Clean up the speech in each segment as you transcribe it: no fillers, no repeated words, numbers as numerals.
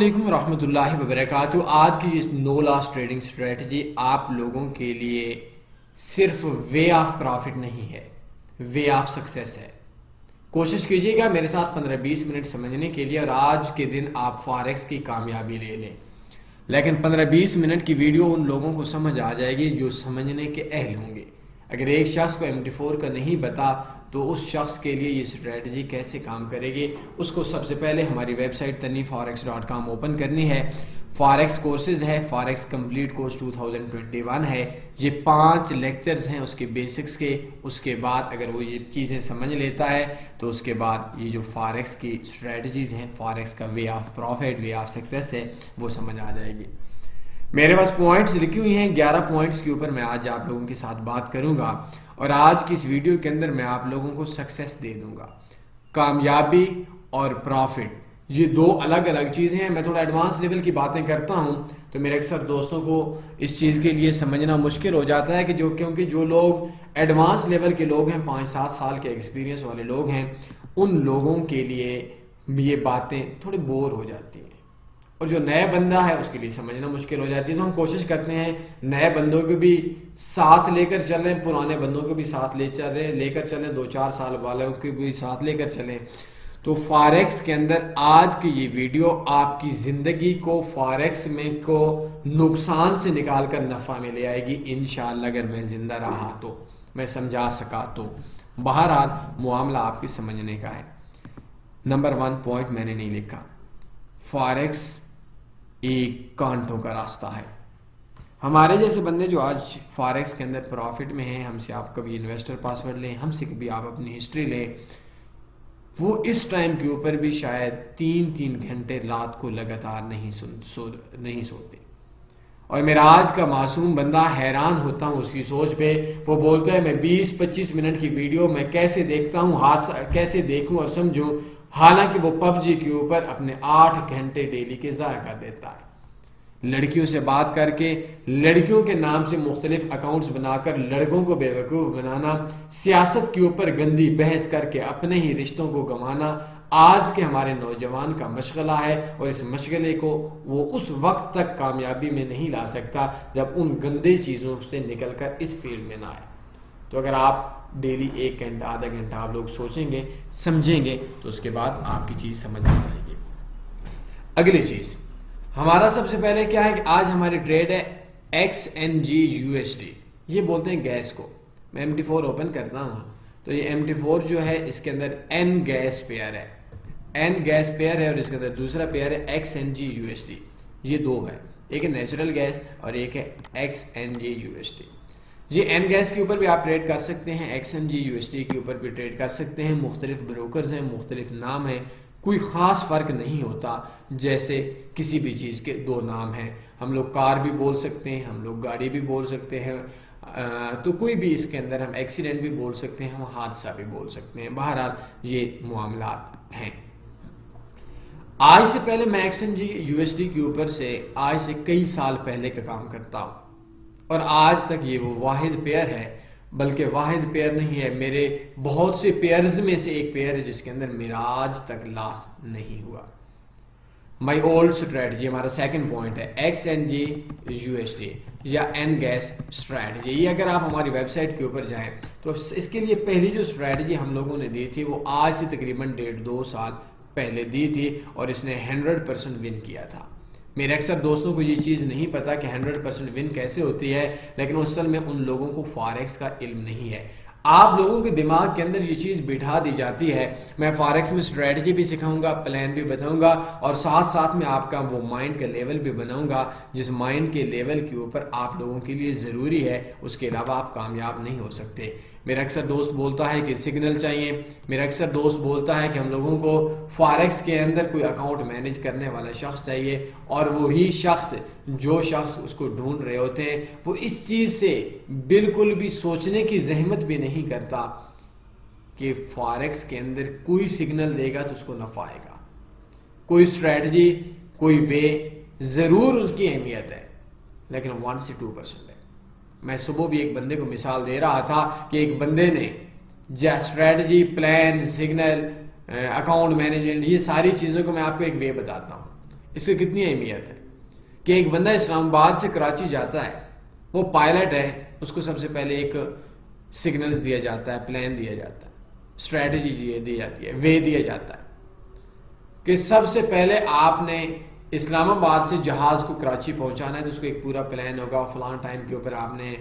علیکم ورحمۃ اللہ وبرکاتہ۔ آج کی اس نو لاس ٹریڈنگ اسٹریٹجی آپ لوگوں کے لیے صرف وے آف پروفٹ نہیں ہے، وے آف سکسیس ہے۔ کوشش کیجیے گا میرے ساتھ 15-20 منٹ سمجھنے کے لیے، اور آج کے دن آپ فاریکس کی کامیابی لے لیں۔ لیکن 15-20 منٹ کی ویڈیو ان لوگوں کو سمجھ آ جائے گی جو سمجھنے کے اہل ہوں گے۔ اگر ایک شخص کو MT4 کا نہیں پتا تو اس شخص کے لیے یہ اسٹریٹجی کیسے کام کرے گی، اس کو سب سے پہلے ہماری ویب سائٹ tanifforex.com اوپن کرنی ہے۔ فاریکس کورسز ہے، فاریکس کمپلیٹ کورس 2021 ہے۔ یہ 5 لیکچرز ہیں اس کے بیسکس کے۔ اس کے بعد اگر وہ یہ چیزیں سمجھ لیتا ہے تو اس کے بعد یہ جو فاریکس کی اسٹریٹجیز ہیں، فاریکس کا way of profit, way of success ہے، وہ سمجھ آ جائے گی۔ میرے پاس پوائنٹس لکھی ہوئی ہیں، 11 پوائنٹس کے اوپر میں آج آپ لوگوں کے ساتھ بات کروں گا، اور آج کی اس ویڈیو کے اندر میں آپ لوگوں کو سکسیس دے دوں گا۔ کامیابی اور پروفٹ یہ دو الگ الگ چیزیں ہیں۔ میں تھوڑا ایڈوانس لیول کی باتیں کرتا ہوں تو میرے اکثر دوستوں کو اس چیز کے لیے سمجھنا مشکل ہو جاتا ہے کہ کیونکہ جو لوگ ایڈوانس لیول کے لوگ ہیں، 5-7 سال کے ایکسپیرینس والے لوگ ہیں، ان لوگوں کے لیے یہ باتیں تھوڑی بور ہو جاتی ہیں، اور جو نئے بندہ ہے اس کے لیے سمجھنا مشکل ہو جاتی ہے۔ تو ہم کوشش کرتے ہیں نئے بندوں کو بھی ساتھ لے کر چلیں، پرانے بندوں کو بھی ساتھ لے کر چلیں، 2-4 سال والوں کو بھی ساتھ لے کر چلیں۔ تو فاریکس کے اندر آج کی یہ ویڈیو آپ کی زندگی کو فاریکس میں کو نقصان سے نکال کر نفع میں لے آئے گی انشاءاللہ، اگر میں زندہ رہا تو، میں سمجھا سکا تو۔ بہرحال معاملہ آپ کے سمجھنے کا ہے۔ نمبر 1 پوائنٹ میں نے نہیں لکھا، فاریکس ایک کانٹوں کا راستہ ہے۔ ہمارے جیسے بندے جو آج فاریکس کے اندر پروفٹ میں ہیں، ہم سے آپ کبھی انویسٹر پاسورڈ لیں، ہم سے کبھی آپ اپنی ہسٹری لیں، وہ اس ٹائم کے اوپر بھی شاید 3 گھنٹے رات کو لگاتار نہیں سوتے۔ اور میرا آج کا معصوم بندہ حیران ہوتا ہوں اس کی سوچ پہ، وہ بولتا ہے میں 20-25 منٹ کی ویڈیو میں کیسے دیکھتا ہوں، کیسے دیکھوں اور سمجھوں، حالانکہ وہ PUBG کے اوپر اپنے 8 گھنٹے ڈیلی کے ضائع کر دیتا ہے۔ لڑکیوں سے بات کر کے، لڑکیوں کے نام سے مختلف اکاؤنٹس بنا کر لڑکوں کو بے وقوف بنانا، سیاست کے اوپر گندی بحث کر کے اپنے ہی رشتوں کو گنوانا آج کے ہمارے نوجوان کا مشغلہ ہے، اور اس مشغلے کو وہ اس وقت تک کامیابی میں نہیں لا سکتا جب ان گندے چیزوں سے نکل کر اس فیلڈ میں نہ آئے۔ تو اگر آپ ڈیلی 1 گھنٹہ آدھا گھنٹہ آپ لوگ سوچیں گے، سمجھیں گے، تو اس کے بعد آپ کی چیز سمجھ آ جائے گی۔ اگلی چیز ہمارا سب سے پہلے کیا ہے کہ آج ہماری ٹریڈ ہے XNG/USD، یہ بولتے ہیں گیس کو۔ میں MT4 اوپن کرتا ہوں تو یہ MT4 جو ہے اس کے اندر N گیس پیئر ہے، N گیس پیئر ہے، اور اس کے اندر دوسرا پیئر ہے XNG/USD۔ یہ دو ہے، ایک ہے نیچرل گیس اور ایک ہے XNG/USD۔ یہ N گیس کے اوپر بھی آپ ٹریڈ کر سکتے ہیں، XNG/USD کے اوپر بھی ٹریڈ کر سکتے ہیں۔ مختلف بروکرز ہیں، مختلف نام ہیں، کوئی خاص فرق نہیں ہوتا۔ جیسے کسی بھی چیز کے 2 نام ہیں، ہم لوگ کار بھی بول سکتے ہیں، ہم لوگ گاڑی بھی بول سکتے ہیں، تو کوئی بھی اس کے اندر ہم ایکسیڈنٹ بھی بول سکتے ہیں، ہم حادثہ بھی بول سکتے ہیں۔ بہرحال یہ معاملات ہیں۔ آج سے پہلے میں XNG/USD کے اوپر سے آج سے کئی سال پہلے کا کام کرتا ہوں، اور آج تک یہ وہ واحد پیئر ہے، بلکہ واحد پیئر نہیں ہے، میرے بہت سے پیئرز میں سے ایک پیئر ہے جس کے اندر میرا آج تک لاس نہیں ہوا۔ مائی اولڈ اسٹریٹجی ہمارا 2nd پوائنٹ ہے، XNG/USD یا N گیس اسٹریٹجی۔ یہ اگر آپ ہماری ویب سائٹ کے اوپر جائیں تو اس کے لیے پہلی جو اسٹریٹجی ہم لوگوں نے دی تھی وہ آج سے تقریباً 1.5-2 سال پہلے دی تھی، اور اس نے 100% ون کیا تھا۔ میرے اکثر دوستوں کو یہ چیز نہیں پتا کہ 100% ون کیسے ہوتی ہے، لیکن اصل میں ان لوگوں کو فاریکس کا علم نہیں ہے۔ آپ لوگوں کے دماغ کے اندر یہ چیز بٹھا دی جاتی ہے، میں فاریکس میں اسٹریٹجی بھی سکھاؤں گا، پلان بھی بتاؤں گا، اور ساتھ میں آپ کا وہ مائنڈ کا لیول بھی بناؤں گا جس مائنڈ کے لیول کے اوپر آپ لوگوں کے لیے ضروری ہے، اس کے علاوہ آپ کامیاب نہیں ہو سکتے۔ میرا اکثر دوست بولتا ہے کہ سگنل چاہیے، میرا اکثر دوست بولتا ہے کہ ہم لوگوں کو فاریکس کے اندر کوئی اکاؤنٹ مینیج کرنے والا شخص چاہیے، اور وہی شخص جو شخص اس کو ڈھونڈ رہے ہوتے ہیں وہ اس چیز سے بالکل بھی سوچنے کی زحمت بھی نہیں کرتا کہ فاریکس کے اندر کوئی سگنل دے گا تو اس کو نفع آئے گا، کوئی اسٹریٹجی، کوئی وے ضرور اس کی اہمیت ہے، لیکن 1 سے 2% ہے۔ میں صبح بھی ایک بندے کو مثال دے رہا تھا کہ ایک بندے نے strategy, plan, signal, account management, یہ ساری چیزوں کو میں آپ کو ایک وے بتاتا ہوں۔ اس کی کتنی اہمیت ہے کہ ایک بندہ اسلام آباد سے کراچی جاتا ہے, وہ پائلٹ ہے, اس کو سب سے پہلے ایک سگنلز دیا جاتا ہے, پلان دیا جاتا ہے, اسٹریٹجی دی جاتی ہے, وے دیا جاتا ہے کہ سب سے پہلے آپ نے اسلام آباد سے جہاز کو کراچی پہنچانا ہے, تو اس کو ایک پورا پلان ہوگا, فلاں ٹائم کے اوپر آپ نے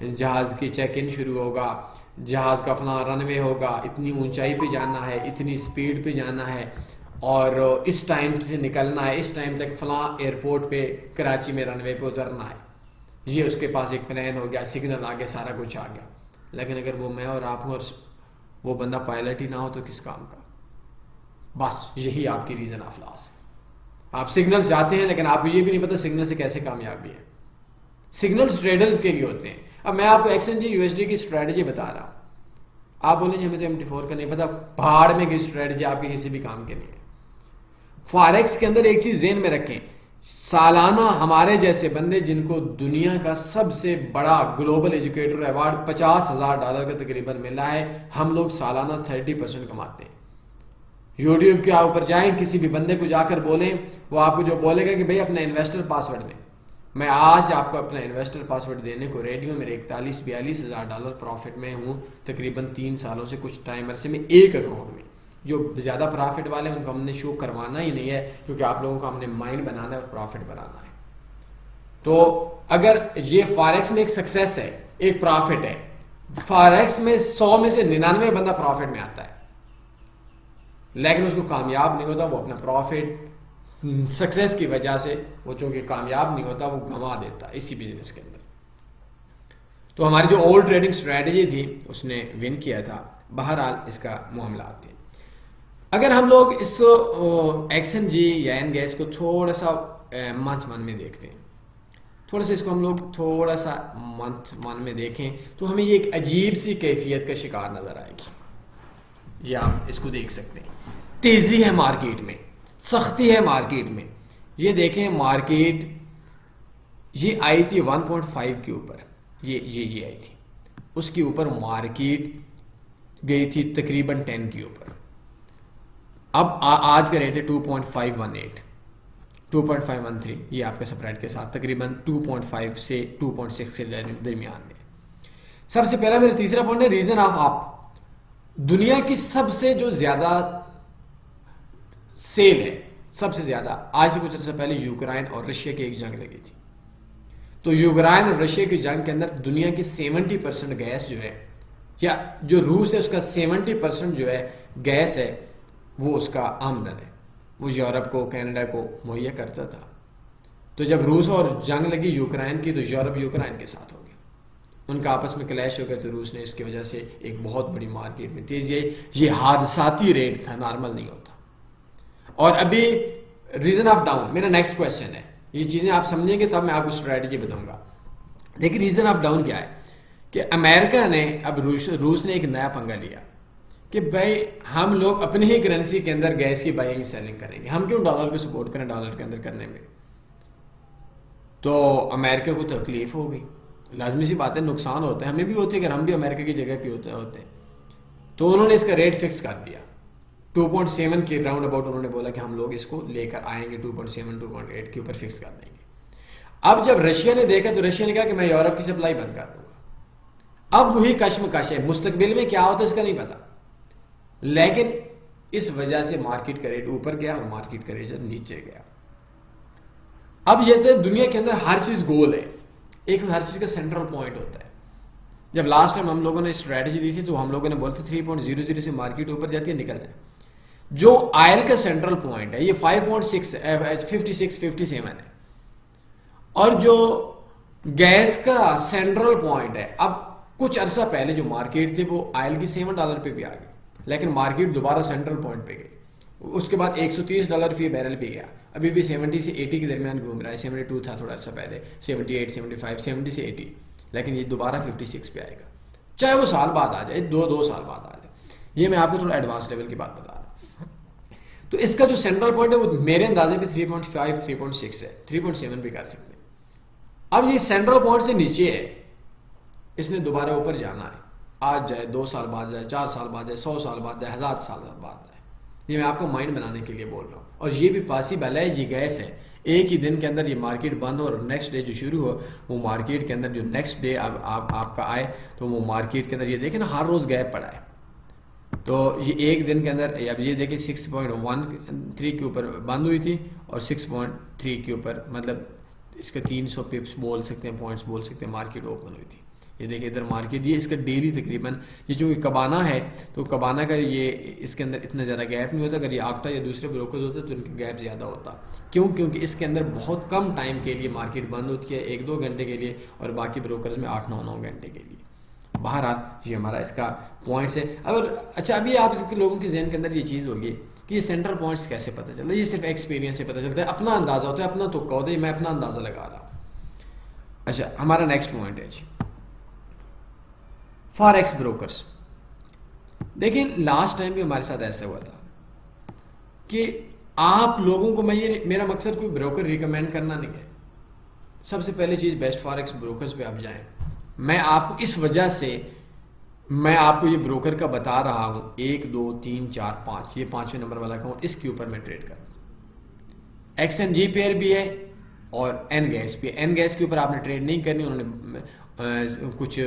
جہاز کی چیک ان شروع ہوگا, جہاز کا فلاں رن وے ہوگا, اتنی اونچائی پہ جانا ہے, اتنی سپیڈ پہ جانا ہے, اور اس ٹائم سے نکلنا ہے, اس ٹائم تک فلاں ایئرپورٹ پہ کراچی میں رن وے پہ اترنا ہے. یہ اس کے پاس ایک پلان ہو گیا, سگنل آ گیا, سارا کچھ آ گیا. لیکن اگر وہ میں اور آپ ہوں اور وہ بندہ پائلٹ ہی نہ ہو تو کس کام کا؟ بس یہی آپ کی ریزن آف لاس ہے. آپ سگنل چاہتے ہیں لیکن آپ کو یہ بھی نہیں پتا سگنل سے کیسے کامیابی ہے. سگنلز ٹریڈرز کے لیے ہوتے ہیں. اب میں آپ کو X N G U S D کی اسٹریٹجی بتا رہا ہوں, آپ بولیں گے ہمیں تو MT4 کا نہیں پتا, پہاڑ میں کی اسٹریٹجی آپ کے کسی بھی کام کے نہیں ہے. فاریکس کے اندر ایک چیز ذہن میں رکھیں, سالانہ ہمارے جیسے بندے جن کو دنیا کا سب سے بڑا گلوبل ایجوکیٹر ایوارڈ $50,000 کا تقریباً ملا ہے, ہم لوگ سالانہ 30% کماتے ہیں. یوٹیوب کے اوپر جائیں, کسی بھی بندے کو جا کر بولیں, وہ آپ کو جو بولے گا کہ بھائی اپنا انویسٹر پاسورڈ دیں. میں آج آپ کو اپنا انویسٹر پاسورڈ دینے کو ریڈی ہوں. میرے $41,000-42,000 پروفٹ میں ہوں تقریباً 3 سالوں سے, کچھ ٹائم عرصے میں ایک اکاؤنٹ میں. جو زیادہ پرافٹ والے ہیں ان کو ہم نے شو کروانا ہی نہیں ہے, کیونکہ آپ لوگوں کو ہم نے مائنڈ بنانا ہے اور پرافٹ بنانا ہے. تو اگر یہ فاریکس میں ایک سکسیس ہے, ایک پرافٹ ہے, فاریکس میں 100 میں سے 99 بندہ پرافٹ میں آتا ہے, لیکن اس کو کامیاب نہیں ہوتا. وہ اپنا پروفٹ سکسیس کی وجہ سے وہ چونکہ کامیاب نہیں ہوتا, وہ گنوا دیتا اسی بزنس کے اندر. تو ہماری جو اولڈ ٹریڈنگ اسٹریٹجی تھی اس نے ون کیا تھا. بہرحال اس کا معاملات تھے. اگر ہم لوگ اس ایکس این جی یا این گیس کو تھوڑا سا منتھ ون میں دیکھتے ہیں, تھوڑا سا اس کو ہم لوگ تھوڑا سا منتھ ون میں دیکھیں تو ہمیں یہ ایک عجیب سی کیفیت کا شکار نظر آئے گی. یہ آپ اس کو دیکھ سکتے ہیں. تیزی ہے مارکیٹ میں, سختی ہے مارکیٹ میں. یہ دیکھیں مارکیٹ یہ آئی تھی 1.5 کے اوپر, یہ آئی تھی, اس کے اوپر مارکیٹ گئی تھی تقریباً 10 کے اوپر. اب آج کا ریٹ ہے 2.518 2.513, یہ آپ کے سپریٹ کے ساتھ تقریباً 2.5 سے 2.6 کے درمیان میں. سب سے پہلا میرا تیسرا پوائنٹ ہے ریزن آف آپ. دنیا کی سب سے جو زیادہ سیل ہے, سب سے زیادہ, آج سے کچھ عرصہ پہلے یوکرائن اور رشیا کی ایک جنگ لگی تھی. تو یوکرائن اور رشیا کی جنگ کے اندر دنیا کی 70% گیس جو ہے, یا جو روس ہے اس کا 70% جو ہے گیس ہے, وہ اس کا آمدن ہے, وہ یورپ کو کینیڈا کو مہیا کرتا تھا. تو جب روس اور جنگ لگی یوکرائن کی تو یورپ یوکرائن کے ساتھ ہو گیا, ان کا آپس میں کلیش ہو گیا. تو روس نے اس کی وجہ سے ایک بہت بڑی مارکیٹ میں تیزی آئی. یہ حادثاتی ریٹ تھا, نارمل نہیں ہوتا. اور ابھی ریزن آف ڈاؤن میرا نیکسٹ کویشچن ہے, یہ چیزیں آپ سمجھیں گے تب میں آپ کو اسٹریٹجی بتاؤں گا. دیکھیں ریزن آف ڈاؤن کیا ہے کہ امریکہ نے, اب روس نے ایک نیا پنگا لیا کہ بھائی ہم لوگ اپنی ہی کرنسی کے اندر گیس کی بائنگ سیلنگ کریں گے, ہم کیوں ڈالر کو سپورٹ کریں ڈالر کے اندر کرنے میں. تو امریکہ کو تکلیف ہو گئی, لازمی سی بات ہے, نقصان ہوتا ہے, ہمیں بھی ہوتے ہیں اگر ہم بھی امریکہ کی جگہ پہ ہوتے ہیں. تو انہوں نے اس کا ریٹ فکس کر دیا 2.7 کے راؤنڈ اباؤٹ. انہوں نے بولا کہ ہم لوگ اس کو لے کر آئیں گے 2.7 2.8 کے اوپر فکس کر دیں گے. اب جب رشیا نے دیکھا تو رشیا نے کہا کہ میں یورپ کی سپلائی بند کر دوں گا. اب وہی کشمکش ہے, مستقبل میں کیا ہوتا ہے اس کا نہیں پتا, لیکن اس وجہ سے مارکیٹ کا ریٹ اوپر گیا اور مارکیٹ کا ریٹ نیچے گیا. اب یہ تو دنیا کے اندر ہر چیز گول ہے, ایک ہر چیز کا سینٹرل پوائنٹ ہوتا ہے. جب لاسٹ ٹائم ہم لوگوں نے اسٹریٹجی دی تھی تو ہم لوگوں نے بولتے 3.00 سے مارکیٹ اوپر جاتی ہے, نکل جائے. جو آئل کا سینٹرل پوائنٹ ہے یہ 56-57 ہے, اور جو گیس کا سینٹرل پوائنٹ ہے, اب کچھ عرصہ پہلے جو مارکیٹ تھی وہ آئل کی $7 پہ بھی آ گئی, لیکن مارکیٹ دوبارہ سینٹرل پوائنٹ پہ گئی. اس کے بعد $130 فی بیرل پہ گیا, ابھی بھی 70 سے 80 کے درمیان گھوم رہا ہے. 72 تھا تھوڑا عرصہ پہلے, 78 75 70 سے 80, لیکن یہ دوبارہ 56 پہ آئے گا, چاہے وہ سال بعد آ جائے, دو سال بعد آ جائے. یہ میں آپ کو تھوڑا ایڈوانس لیول کی بات بتا رہا ہوں. تو اس کا جو سینٹرل پوائنٹ ہے وہ میرے اندازے پہ 3.5 3.6 ہے, 3.7 بھی کر سکتے ہیں. اب یہ سینٹرل پوائنٹ سے نیچے ہے, اس نے دوبارہ اوپر جانا ہے, آج جائے 2 سال بعد جائے 4 سال بعد جائے 100 سال بعد جائے 1000 سال بعد جائے, یہ میں آپ کو مائنڈ بنانے کے لیے بول رہا ہوں. اور یہ بھی پاسبل ہے, یہ گیس ہے, ایک ہی دن کے اندر یہ مارکیٹ بند ہو اور نیکسٹ ڈے جو شروع ہو وہ مارکیٹ کے اندر جو نیکسٹ ڈے اب آپ کا آئے تو وہ مارکیٹ کے اندر یہ دیکھیں نا ہر روز گیپ پڑا ہے. تو یہ ایک دن کے اندر اب یہ دیکھیں 6.13 کے اوپر بند ہوئی تھی اور 6.3 کے اوپر, مطلب اس کا 300 پپس بول سکتے ہیں, پوائنٹس بول سکتے ہیں, مارکیٹ اوپن ہوئی تھی. یہ دیکھیں ادھر مارکیٹ, یہ اس کا ڈیلی تقریباً یہ جو کبانا ہے تو کبانا کا یہ اس کے اندر اتنا زیادہ گیپ نہیں ہوتا. اگر یہ آکٹا یا دوسرے بروکرز ہوتے تو ان کا گیپ زیادہ ہوتا. کیوں؟ کیونکہ اس کے اندر بہت کم ٹائم کے لیے مارکیٹ بند ہوتی ہے, 1-2 گھنٹے کے لیے, اور باقی بروکرز میں 8-9 گھنٹے کے لیے. بہرحال یہ ہمارا اس کا پوائنٹس ہے. اچھا ابھی آپ اس کے لوگوں کے ذہن کے اندر یہ چیز ہوگی کہ یہ سینٹرل پوائنٹس کیسے پتہ چلتا ہے. یہ صرف ایکسپیرینس سے پتہ چلتا ہے, اپنا اندازہ ہوتا ہے, اپنا تکا ہوتا ہے, میں اپنا اندازہ لگا رہا ہوں. اچھا ہمارا نیکسٹ پوائنٹ ہے جی فاریکس بروکرز. دیکھیں لاسٹ ٹائم بھی ہمارے ساتھ ایسا ہوا تھا کہ آپ لوگوں کو, میرا مقصد کوئی بروکر ریکمینڈ کرنا نہیں ہے. سب سے پہلے چیز بیسٹ فاریکس بروکرز پہ آپ جائیں. میں آپ کو اس وجہ سے میں آپ کو یہ بروکر کا بتا رہا ہوں, 1 2 3 4 5 یہ 5ویں نمبر والا اکاؤنٹ, اس کے اوپر میں ٹریڈ کرتا ہوں. ایکس این جی پیئر بھی ہے اور این گیس بھی ہے. این گیس کے اوپر آپ نے ٹریڈ نہیں کرنی, انہوں نے کچھ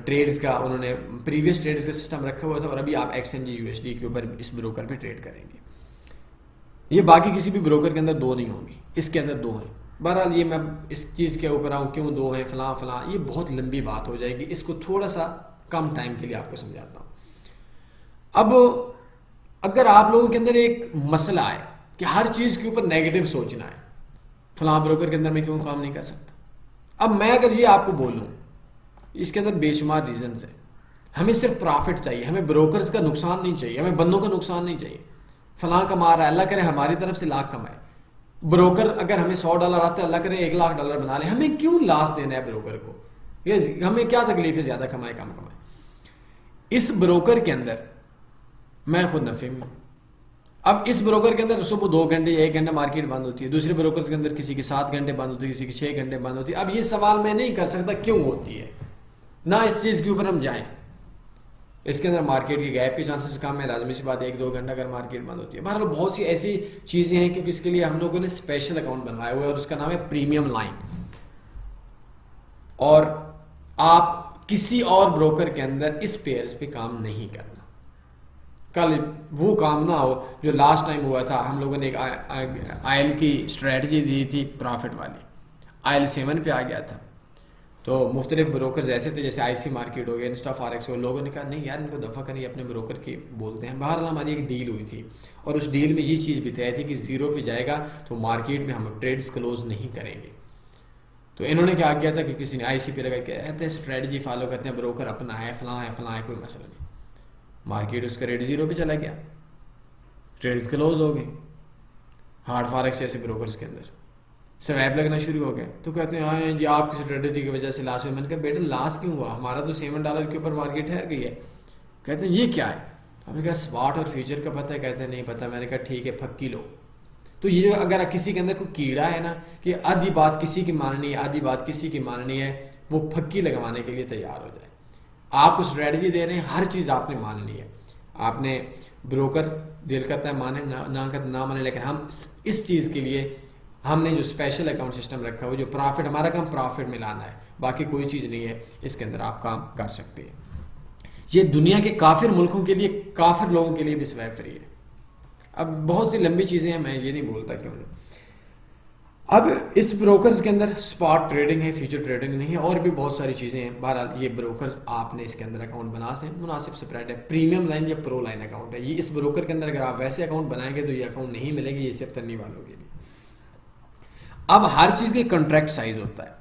ٹریڈز کا انہوں نے پریویس ٹریڈز کا سسٹم رکھا ہوا تھا, اور ابھی آپ X N G U S D کے اوپر اس بروکر پہ ٹریڈ کریں گے. یہ باقی کسی بھی بروکر کے اندر 2 نہیں ہوں گی, اس کے اندر 2 ہیں. بہرحال یہ میں اس چیز کے اوپر آؤں کیوں 2 ہیں فلاں فلاں, یہ بہت لمبی بات ہو جائے گی, اس کو تھوڑا سا کم ٹائم کے لیے آپ کو سمجھاتا ہوں. اب اگر آپ لوگوں کے اندر ایک مسئلہ ہے کہ ہر چیز کے اوپر نیگیٹو سوچنا ہے, فلاں بروکر کے اندر میں کیوں کام نہیں کر سکتا. اب میں اگر یہ آپ کو بولوں, اس کے اندر بے شمار ریزنز ہیں. ہمیں صرف پرافٹ چاہیے, ہمیں بروکرز کا نقصان نہیں چاہیے, ہمیں بندوں کا نقصان نہیں چاہیے. فلاں کما رہا ہے, اللہ کرے ہماری طرف سے لاکھ کمائے. بروکر اگر ہمیں $100 آتا ہے, اللہ کرے $1,00,000 بنا لے. ہمیں کیوں لاس دینا ہے بروکر کو, یہ ہمیں کیا تکلیف ہے زیادہ کمائے کم کمائے. اس بروکر کے اندر میں خود نفع میں ہوں. اب اس بروکر کے اندر صبح 2 گھنٹے یا 1 گھنٹہ مارکیٹ بند ہوتی ہے, دوسرے بروکر کے اندر کسی کی 7 گھنٹے بند ہوتی ہے, کسی کی 6 گھنٹے بند ہوتی ہے. اب یہ سوال میں نہیں کر سکتا کیوں ہوتی ہے, نہ اس چیز کے اوپر ہم جائیں. اس کے اندر مارکیٹ کے گیپ کے چانسز کم ہے, لازمی سی بات ہے 1-2 گھنٹہ اگر مارکیٹ بند ہوتی ہے. بہرحال بہت سی ایسی چیزیں ہیں کیونکہ اس کے لیے ہم لوگوں نے اسپیشل اکاؤنٹ بنوایا ہوا ہے اور اس کا نام ہے پریمیم لائن. اور آپ کسی اور بروکر کے اندر اس پیئرز پہ کام نہیں کرنا. کل وہ کام نہ ہو جو لاسٹ ٹائم ہوا تھا. ہم لوگوں نے ایک آئل کی اسٹریٹجی دی تھی پرافٹ والی, آئل 7 پہ آ گیا تھا. تو مختلف بروکرز ایسے تھے جیسے آئی سی مارکیٹ ہو گیا, انسٹا فارکس ہو, لوگوں نے کہا نہیں یار ان کو دفع کریے, اپنے بروکر کی بولتے ہیں. بہرحال ہماری ایک ڈیل ہوئی تھی اور اس ڈیل میں یہ چیز بھی طے تھی کہ 0 پہ جائے گا تو مارکیٹ میں ہم ٹریڈز کلوز نہیں کریں گے. تو انہوں نے کیا کیا تھا کہ کسی نے آئی سی پہ لگا کے کہتے ہیں اسٹریٹجی فالو کرتے ہیں, بروکر اپنا ہے فلاں ہے کوئی مسئلہ نہیں. مارکیٹ اس کا ریٹ 0 پہ چلا گیا, ٹریڈز کلوز ہو گئے. ہارڈ فارکس جیسے بروکرز کے اندر سویپ لگنا شروع ہو گئے. تو کہتے ہیں ہاں جی آپ کی اسٹریٹجی کی وجہ سے لاس ہوئی. میں نے کہا بیٹا لاس کیوں ہوا, ہمارا تو $7 کے اوپر مارکیٹ ٹھہر گئی ہے. کہتے ہیں یہ کیا ہے, ہم نے کہا اسپاٹ اور فیوچر کا پتہ ہے. کہتے ہیں نہیں پتہ. میں نے کہا ٹھیک ہے پھکی لو. تو یہ اگر کسی کے اندر کوئی کیڑا ہے نا کہ آدھی بات کسی کی ماننی ہے آدھی بات کسی کی ماننی ہے, وہ پھکی لگوانے کے لیے تیار ہو جائے. آپ کو اسٹریٹجی دے رہے ہیں, ہر چیز آپ نے ماننی ہے. آپ نے بروکر دل کرتا ہے مانے نہ کرتا نہ مانے, لیکن ہم اس چیز کے لیے ہم نے جو اسپیشل اکاؤنٹ سسٹم رکھا ہو, جو پرافٹ ہمارا کام پرافٹ میں لانا ہے, باقی کوئی چیز نہیں ہے. اس کے اندر آپ کام کر سکتے ہیں. یہ دنیا کے کافر ملکوں کے لیے, کافر لوگوں کے لیے بھی سویپ فری ہے. اب بہت سی لمبی چیزیں ہیں, میں یہ نہیں بولتا کیوں نہیں. اب اس بروکرز کے اندر اسپاٹ ٹریڈنگ ہے, فیوچر ٹریڈنگ نہیں ہے, اور بھی بہت ساری چیزیں ہیں. بہرحال یہ بروکرز آپ نے اس کے اندر اکاؤنٹ بنا سے مناسب اسپریڈ ہے. پریمیم لائن یا پرو لائن اکاؤنٹ ہے یہ. اس بروکر کے اندر اگر آپ ویسے اکاؤنٹ بنائیں گے تو یہ اکاؤنٹ نہیں ملے گی, یہ صرف تنی والوں کے لیے. اب ہر چیز کے کنٹریکٹ سائز ہوتا ہے.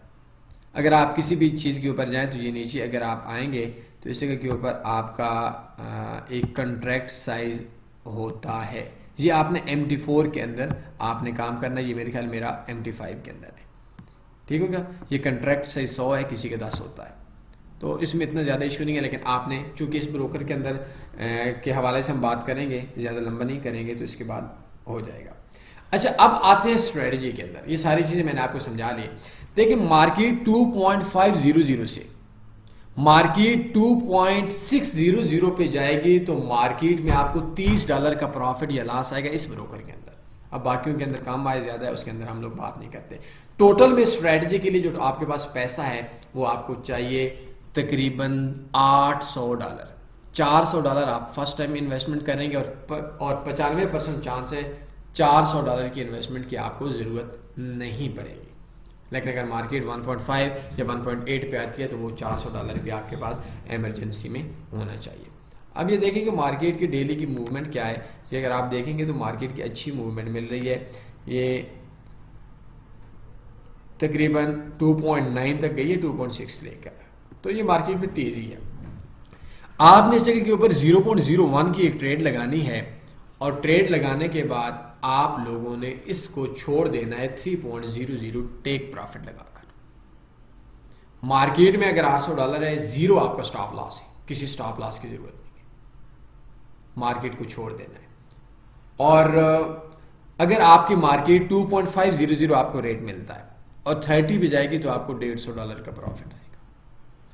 اگر آپ کسی بھی چیز کے اوپر جائیں تو یہ نیچے اگر آپ آئیں گے تو اس جگہ کے اوپر آپ کا ایک کنٹریکٹ سائز ہوتا ہے. یہ آپ نے MT4 کے اندر آپ نے کام کرنا ہے. یہ میرے خیال میرا MT5 کے اندر ہے, ٹھیک ہوگا. یہ کنٹریکٹ سائز 100 ہے, کسی کا 10 ہوتا ہے. تو اس میں اتنا زیادہ ایشو نہیں ہے, لیکن آپ نے چونکہ اس بروکر کے اندر کے حوالے سے ہم بات کریں گے, زیادہ لمبا نہیں کریں گے, تو اس کے بعد ہو جائے گا. اچھا اب آتے ہیں اسٹریٹجی کے اندر. یہ ساری چیزیں میں نے آپ کو سمجھا لی. دیکھیں مارکیٹ 2.500 سے مارکیٹ 2.600 پہ جائے گی تو مارکیٹ میں آپ کو $30 کا پروفٹ یا لاس آئے گا اس بروکر کے اندر. اب باقیوں کے اندر کام آئے زیادہ ہے، اس کے اندر ہم لوگ بات نہیں کرتے. ٹوٹل میں اسٹریٹجی کے لیے جو آپ کے پاس پیسہ ہے وہ آپ کو چاہیے تقریباً $800. $400 آپ فرسٹ ٹائم انویسٹمنٹ کریں گے اور 95% چانس ہے $400 کی انویسٹمنٹ کی آپ کو ضرورت نہیں پڑے گی. لیکن اگر مارکیٹ 1.5 یا 1.8 پہ آتی ہے تو وہ $400 بھی آپ کے پاس ایمرجنسی میں ہونا چاہیے. اب یہ دیکھیں کہ مارکیٹ کی ڈیلی کی موومنٹ کیا ہے. یہ اگر آپ دیکھیں گے تو مارکیٹ کی اچھی موومنٹ مل رہی ہے. یہ تقریباً 2.9 تک گئی ہے 2.6 لے کر. تو یہ مارکیٹ میں تیزی ہے. آپ نے اس جگہ کے اوپر 0.01 کی ایک ٹریڈ لگانی ہے اور ٹریڈ لگانے کے بعد آپ لوگوں نے اس کو چھوڑ دینا ہے 3.00 ٹیک پروفٹ لگا کر. مارکیٹ میں اگر $800 ہے، زیرو آپ کا سٹاپ لاس ہے، کسی سٹاپ لاس کی ضرورت نہیں ہے، مارکیٹ کو چھوڑ دینا ہے. اور اگر آپ کی مارکیٹ 2.500 آپ کو ریٹ ملتا ہے اور 30 پہ جائے گی تو آپ کو $150 کا پروفٹ آئے گا.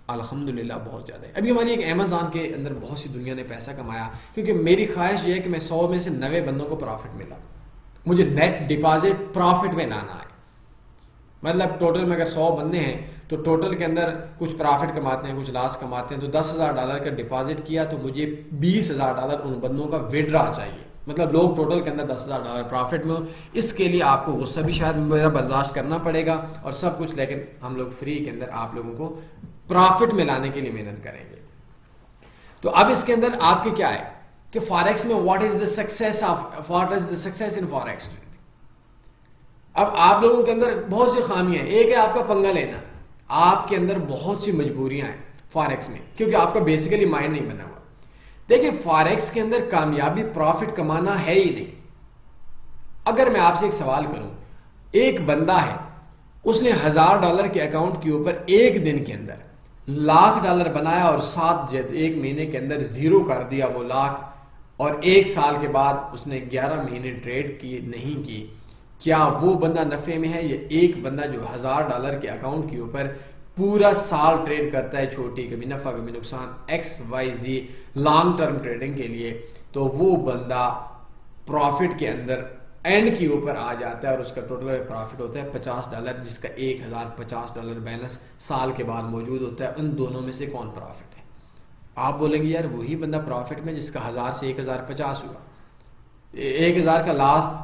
الحمدللہ بہت زیادہ ہے. ابھی ہماری ایک امیزون کے اندر بہت سی دنیا نے پیسہ کمایا کیونکہ میری خواہش یہ ہے کہ میں 100 میں سے 90 بندوں کو پروفٹ ملا. مجھے نیٹ ڈپازٹ پروفٹ میں لانا ہے. مطلب ٹوٹل میں اگر 100 بندے ہیں تو ٹوٹل کے اندر کچھ پروفٹ کماتے ہیں، کچھ لاس کماتے ہیں، تو $10,000 کا ڈپازٹ کیا تو مجھے $20,000 ان بندوں کا وڈرا چاہیے. مطلب لوگ ٹوٹل کے اندر $10,000 پروفٹ میں ہو. اس کے لیے آپ کو غصہ بھی شاید میرا برداشت کرنا پڑے گا اور سب کچھ، لیکن ہم لوگ فری کے اندر آپ لوگوں کو پروفٹ میں لانے کے لیے محنت کریں گے. تو اب اس کے اندر آپ کے کیا ہے کہ فاریکس میں what is the success in forex. اب آپ لوگوں کے اندر بہت سی خامیاں ہیں. ایک ہے آپ کا پنگا لینا. آپ کے اندر بہت سی مجبوریاں ہیں فاریکس میں کیونکہ آپ کا بیسیکلی مائنڈ نہیں بنا ہوا. دیکھیں فاریکس کے اندر کامیابی پروفٹ کمانا ہے ہی نہیں. اگر میں آپ سے ایک سوال کروں، ایک بندہ ہے اس نے $1,000 کے اکاؤنٹ کے اوپر ایک دن کے اندر $1,00,000 بنایا اور ایک مہینے کے اندر زیرو کر دیا وہ لاکھ، اور ایک سال کے بعد اس نے 11 مہینے ٹریڈ کی نہیں کی، کیا وہ بندہ نفع میں ہے؟ یا ایک بندہ جو $1,000 کے اکاؤنٹ کے اوپر پورا سال ٹریڈ کرتا ہے، چھوٹی کبھی نفع کبھی نقصان XYZ لانگ ٹرم ٹریڈنگ کے لیے، تو وہ بندہ پروفٹ کے اندر اینڈ کے اوپر آ جاتا ہے اور اس کا ٹوٹل پروفٹ ہوتا ہے $50، جس کا $1,050 بیلنس سال کے بعد موجود ہوتا ہے. ان دونوں میں سے کون پروفٹ ہے؟ آپ بولیں گے یار وہی بندہ پروفٹ میں جس کا 1000 سے 1050 ہوا. 1000 کا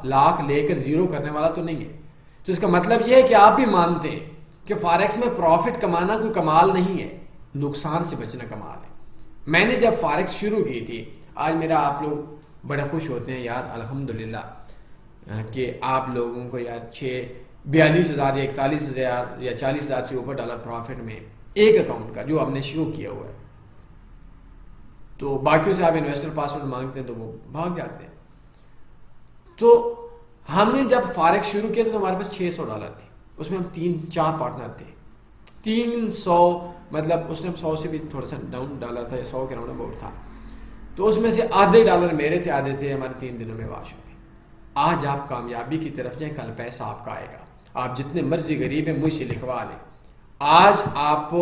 لاکھ لے کر زیرو کرنے والا تو نہیں ہے. تو اس کا مطلب یہ ہے کہ آپ بھی مانتے ہیں کہ فاریکس میں پروفٹ کمانا کوئی کمال نہیں ہے، نقصان سے بچنا کمال ہے. میں نے جب فاریکس شروع کی تھی، آج میرا آپ لوگ بڑے خوش ہوتے ہیں یار الحمدللہ کہ آپ لوگوں کو یار 42,000 یا 41,000 یا 40,000 سے اوپر ڈالر پروفٹ میں ایک اکاؤنٹ کا جو ہم نے شروع کیا ہوا ہے. تو باقیوں سے آپ انویسٹر پاسورڈ مانگتے ہیں تو وہ بھاگ جاتے ہیں. تو ہم نے جب فاریکس شروع کیا تو ہمارے پاس $600 تھی. اس میں ہم 3-4 پارٹنر تھے. 300 مطلب اس ٹائم 100 سے بھی تھوڑا سا ڈاؤن ڈالر تھا یا 100 کے راؤنڈ اباؤٹ تھا. تو اس میں سے آدھے ڈالر میرے تھے، آدھے تھے ہمارے 3 دنوں میں واش ہو گئے. آج آپ کامیابی کی طرف جائیں، کل پیسہ آپ کا آئے گا. آپ جتنے مرضی غریب ہیں مجھ سے لکھوا لیں. آج آپ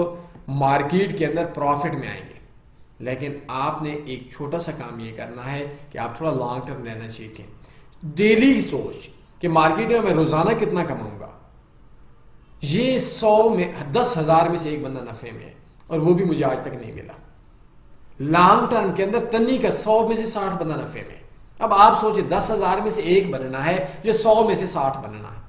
مارکیٹ کے اندر پروفٹ میں آئیں گے، لیکن آپ نے ایک چھوٹا سا کام یہ کرنا ہے کہ آپ تھوڑا لانگ ٹرم رہنا سیکھیں. ڈیلی سوچ کہ مارکیٹ میں میں روزانہ کتنا کماؤں گا. یہ 100 میں 10,000 میں سے ایک بندہ نفع میں ہے اور وہ بھی مجھے آج تک نہیں ملا. لانگ ٹرم کے اندر تنی کا 100 میں سے 60 بندہ نفع میں ہے. اب آپ سوچیں 10,000 میں سے ایک بننا ہے یا 100 میں سے 60 بننا ہے.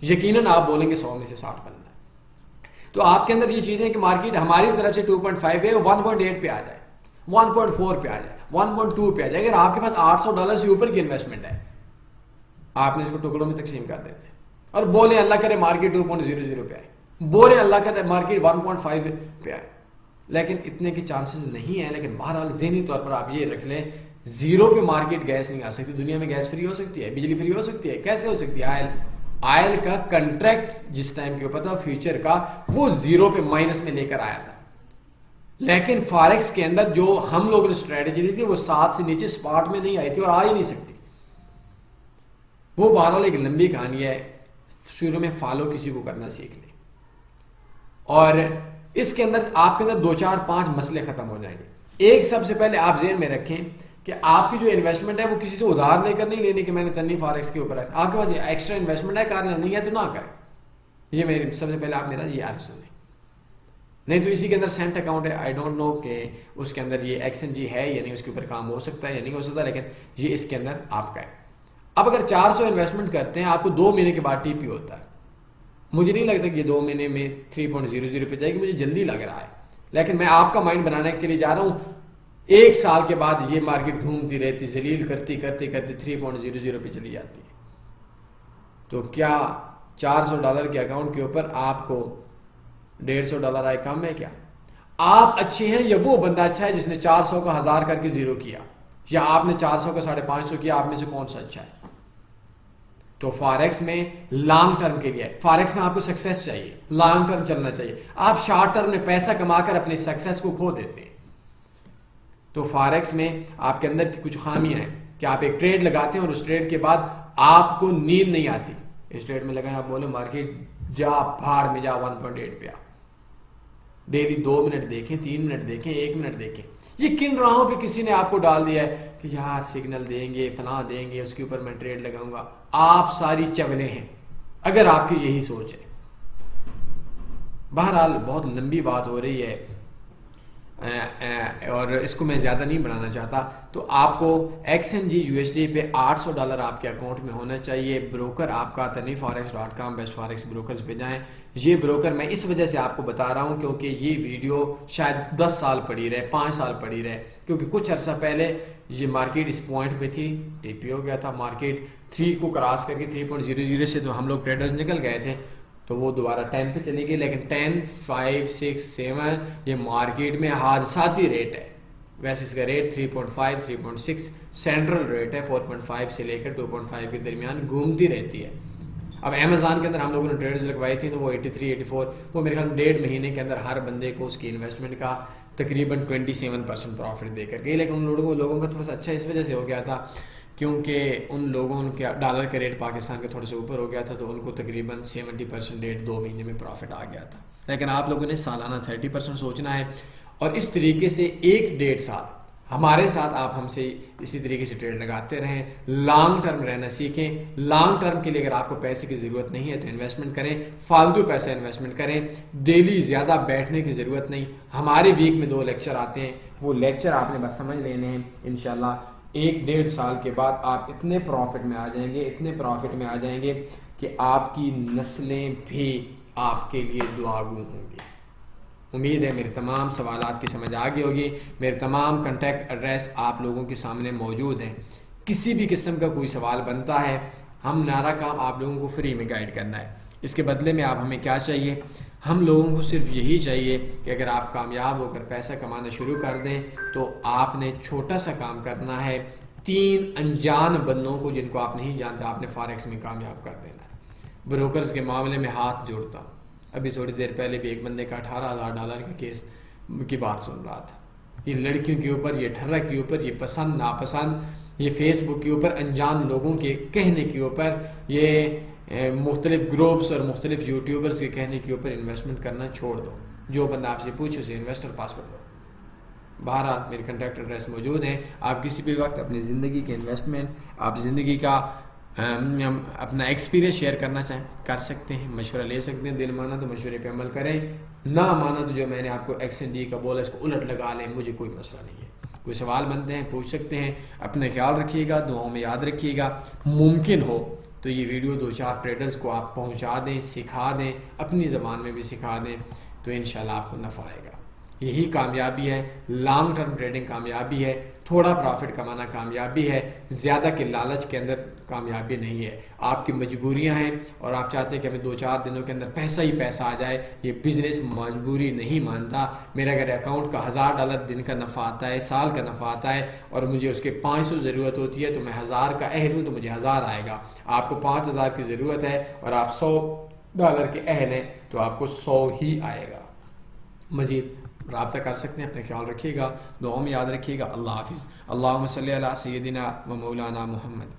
یقیناً آپ بولیں گے 100 میں سے 60 بننا ہے. تو آپ کے اندر یہ چیزیں کہ مارکیٹ ہماری طرف سے 2.5 ہے، 1.8 پہ آ جائے، 1.4 پہ آ جائے، 1.2 پہ آ جائے. اگر آپ کے پاس $800 سے اوپر کی انویسٹمنٹ ہے، آپ نے اس کو ٹکڑوں میں تقسیم کر دیتے ہیں اور بولیں اللہ کرے مارکیٹ 2.00 پہ آئے، بولیں اللہ کرے مارکیٹ 1.5 پہ آئے. لیکن اتنے کے چانسز نہیں ہیں. لیکن بہرحال ذہنی طور پر آپ یہ رکھ لیں، زیرو پہ مارکیٹ گیس نہیں آ سکتی. دنیا میں گیس فری ہو سکتی ہے، بجلی فری ہو سکتی ہے، کیسے ہو سکتی ہے؟ آئل کا کنٹریکٹ جس ٹائم کے اوپر تھا فیوچر کا، وہ زیرو پہ مائنس میں لے کر آیا تھا. لیکن فاریکس کے اندر جو ہم لوگوں نے اسٹریٹجی دی تھی وہ 7 سے نیچے سپاٹ میں نہیں آئی تھی اور آ ہی نہیں سکتی. وہ بہرحال ایک لمبی کہانی ہے. شروع میں فالو کسی کو کرنا سیکھ لیں. اور اس کے اندر آپ کے اندر 2-4-5 مسئلے ختم ہو جائیں گے. ایک سب سے پہلے آپ ذہن میں رکھیں کہ آپ کی جو انویسٹمنٹ ہے وہ کسی سے ادھار لے کر نہیں لینی کہ میں نے تنی فارکس کے اوپر ہے. آپ کے پاس ایکسٹرا انویسٹمنٹ ہے کر لینی ہے تو نہ کریں. یہ میری سب سے پہلے آپ میرا یہ عرض سنیں. نہیں تو اسی کے اندر سینٹ اکاؤنٹ ہے, آئی ڈونٹ نو کہ اس کے اندر یہ ایکس این جی ہے یا نہیں, اس کے اوپر کام ہو سکتا ہے یا نہیں ہو سکتا, لیکن یہ اس کے اندر آپ کا ہے. اب اگر 400 انویسٹمنٹ کرتے ہیں آپ کو 2 مہینے کے بعد ٹی پی ہوتا ہے. مجھے نہیں لگتا کہ یہ 2 مہینے میں 3.00 پہ جائے گی, مجھے جلدی لگ رہا ہے, لیکن میں آپ کا مائنڈ بنانے کے لیے جا رہا ہوں. 1 سال کے بعد یہ مارکیٹ گھومتی رہتی, ذلیل کرتی کرتی کرتی 3.00 پہ چلی جاتی ہے. تو کیا $400 کے اکاؤنٹ کے اوپر آپ کو $150 آئے کم ہے کیا؟ آپ اچھے ہیں یا وہ بندہ اچھا ہے جس نے 400 کا 1000 کر کے 0 کیا, یا آپ نے 400 کا 550 کیا؟ آپ میں سے کون سا اچھا ہے؟ تو فارکس میں لانگ ٹرم کے لیے, فارکس میں آپ کو سکسیس چاہیے, لانگ ٹرم چلنا چاہیے. آپ شارٹ ٹرم میں پیسہ کما کر اپنی سکسیس کو کھو دیتے ہیں. تو فارکس میں آپ کے اندر کی کچھ خامیاں ہیں کہ آپ ایک ٹریڈ لگاتے ہیں اور اس ٹریڈ کے بعد آپ کو نیند نہیں آتی. اس ٹریڈ میں لگائیں, آپ بولے مارکیٹ جا بھاڑ میں جا 1.8 پہ آ. ڈیلی 2 منٹ دیکھیں, 3 منٹ دیکھیں, 1 منٹ دیکھیں. یہ کن راہوں پہ کسی نے آپ کو ڈال دیا ہے کہ یار سگنل دیں گے, فلاں دیں گے, اس کے اوپر میں ٹریڈ لگاؤں گا. آپ ساری چولے ہیں اگر آپ کی یہی سوچ ہے. بہرحال بہت لمبی بات ہو رہی ہے اور اس کو میں زیادہ نہیں بڑھانا چاہتا. تو آپ کو ایکس این جی USD پہ $800 آپ کے اکاؤنٹ میں ہونا چاہیے. بروکر آپ کا tanifforex.com, بیسٹ فارکس بروکرز پہ جائیں. یہ بروکر میں اس وجہ سے آپ کو بتا رہا ہوں کیونکہ یہ ویڈیو شاید 10 سال پڑی رہے, 5 سال پڑی رہے, کیونکہ کچھ عرصہ پہلے یہ مارکیٹ اس پوائنٹ پہ تھی, ٹی پی ہو گیا تھا, مارکیٹ 3 کو کراس کر کے 3.00 سے تو ہم لوگ ٹریڈرز نکل گئے تھے, تو وہ دوبارہ 10 پہ چلی گئی. لیکن 10, 5, 6, 7 یہ مارکیٹ میں حادثاتی ریٹ ہے. ویسے اس کا ریٹ 3.5, 3.6 سینٹرل ریٹ ہے, 4.5 سے لے کر 2.5 کے درمیان گھومتی رہتی ہے. اب امیزون کے اندر ہم لوگوں نے ٹریڈز لگوائی تھی تو وہ 83, 84, وہ میرے خیال میں 1.5 مہینے کے اندر ہر بندے کو اس کی انویسٹمنٹ کا تقریباً 27% پروفٹ دے کر گئی. لیکن ان لوگوں کا تھوڑا سا اچھا اس وجہ سے ہو گیا تھا کیونکہ ان لوگوں کے ڈالر کا ریٹ پاکستان کے تھوڑے سے اوپر ہو گیا تھا, تو ان کو تقریباً 70% ریٹ 2 مہینے میں پروفٹ آ گیا تھا. لیکن آپ لوگوں نے سالانہ 30% سوچنا ہے, اور اس طریقے سے 1-1.5 سال ہمارے ساتھ آپ ہم سے اسی طریقے سے ٹریڈ لگاتے رہیں. لانگ ٹرم رہنا سیکھیں. لانگ ٹرم کے لیے اگر آپ کو پیسے کی ضرورت نہیں ہے تو انویسٹمنٹ کریں, فالتو پیسہ انویسٹمنٹ کریں. ڈیلی زیادہ بیٹھنے کی ضرورت نہیں. ہمارے ویک میں 2 لیکچر آتے ہیں, وہ لیکچر آپ نے بس سمجھ لینے ہیں. انشاءاللہ 1-1.5 سال کے بعد آپ اتنے پروفٹ میں آ جائیں گے, اتنے پروفٹ میں آ جائیں گے کہ آپ کی نسلیں بھی آپ کے لیے دعاگو ہوں گی. امید ہے میرے تمام سوالات کی سمجھ آ گئی ہوگی. میرے تمام کنٹیکٹ ایڈریس آپ لوگوں کے سامنے موجود ہیں. کسی بھی قسم کا کوئی سوال بنتا ہے, ہمارا کام آپ لوگوں کو فری میں گائیڈ کرنا ہے. اس کے بدلے میں آپ ہمیں کیا چاہیے؟ ہم لوگوں کو صرف یہی چاہیے کہ اگر آپ کامیاب ہو کر پیسہ کمانا شروع کر دیں تو آپ نے چھوٹا سا کام کرنا ہے. 3 انجان بندوں کو جن کو آپ نہیں جانتے آپ نے فارکس میں کامیاب کر دینا ہے. بروکرز کے معاملے میں ہاتھ جوڑتا ہوں. ابھی تھوڑی دیر پہلے بھی ایک بندے کا $18,000 کا کیس کی بات سن رہا تھا. یہ لڑکیوں کے اوپر, یہ ٹھرک کے اوپر, یہ پسند ناپسند, یہ فیس بک کے اوپر انجان لوگوں کے کہنے کے اوپر, یہ مختلف گروپس اور مختلف یوٹیوبرز کے کہنے کے اوپر انویسٹمنٹ کرنا چھوڑ دو. جو بندہ آپ سے پوچھے اسے انویسٹر پاسورڈ دو. بہرحال میرے کنٹیکٹ ایڈریس موجود ہیں. آپ کسی بھی وقت اپنی زندگی کے انویسٹمنٹ, آپ زندگی کا اپنا ایکسپیرینس شیئر کرنا چاہیں کر سکتے ہیں, مشورہ لے سکتے ہیں. دل مانا تو مشورے پہ عمل کریں, نہ مانا تو جو میں نے آپ کو ایکس این جی کا بولا اس کو الٹ لگا لیں, مجھے کوئی مسئلہ نہیں ہے. کوئی سوال بنتے ہیں پوچھ سکتے ہیں. اپنے خیال رکھیے گا, دعاؤں میں یاد رکھیے گا. ممکن ہو تو یہ ویڈیو 2-4 ٹریڈرز کو آپ پہنچا دیں, سکھا دیں, اپنی زبان میں بھی سکھا دیں, تو انشاءاللہ آپ کو نفع آئے گا. یہی کامیابی ہے. لانگ ٹرم ٹریڈنگ کامیابی ہے. تھوڑا پروفٹ کمانا کامیابی ہے. زیادہ کے لالچ کے اندر کامیابی نہیں ہے. آپ کی مجبوریاں ہیں اور آپ چاہتے ہیں کہ ہمیں 2-4 دنوں کے اندر پیسہ ہی پیسہ آ جائے. یہ بزنس مجبوری نہیں مانتا. میرا اگر اکاؤنٹ کا $1000 دن کا نفع آتا ہے, سال کا نفع آتا ہے, اور مجھے اس کے 500 ضرورت ہوتی ہے, تو میں 1000 کا اہل ہوں تو مجھے 1000 آئے گا. آپ کو 5000 کی ضرورت ہے اور آپ $100 کے اہل ہیں تو آپ کو 100 ہی آئے گا. مزید رابطہ کر سکتے ہیں. اپنے خیال رکھیے گا, دعاؤں میں یاد رکھیے گا. اللہ حافظ. اللہم صلی علی سیدنا و مولانا محمد.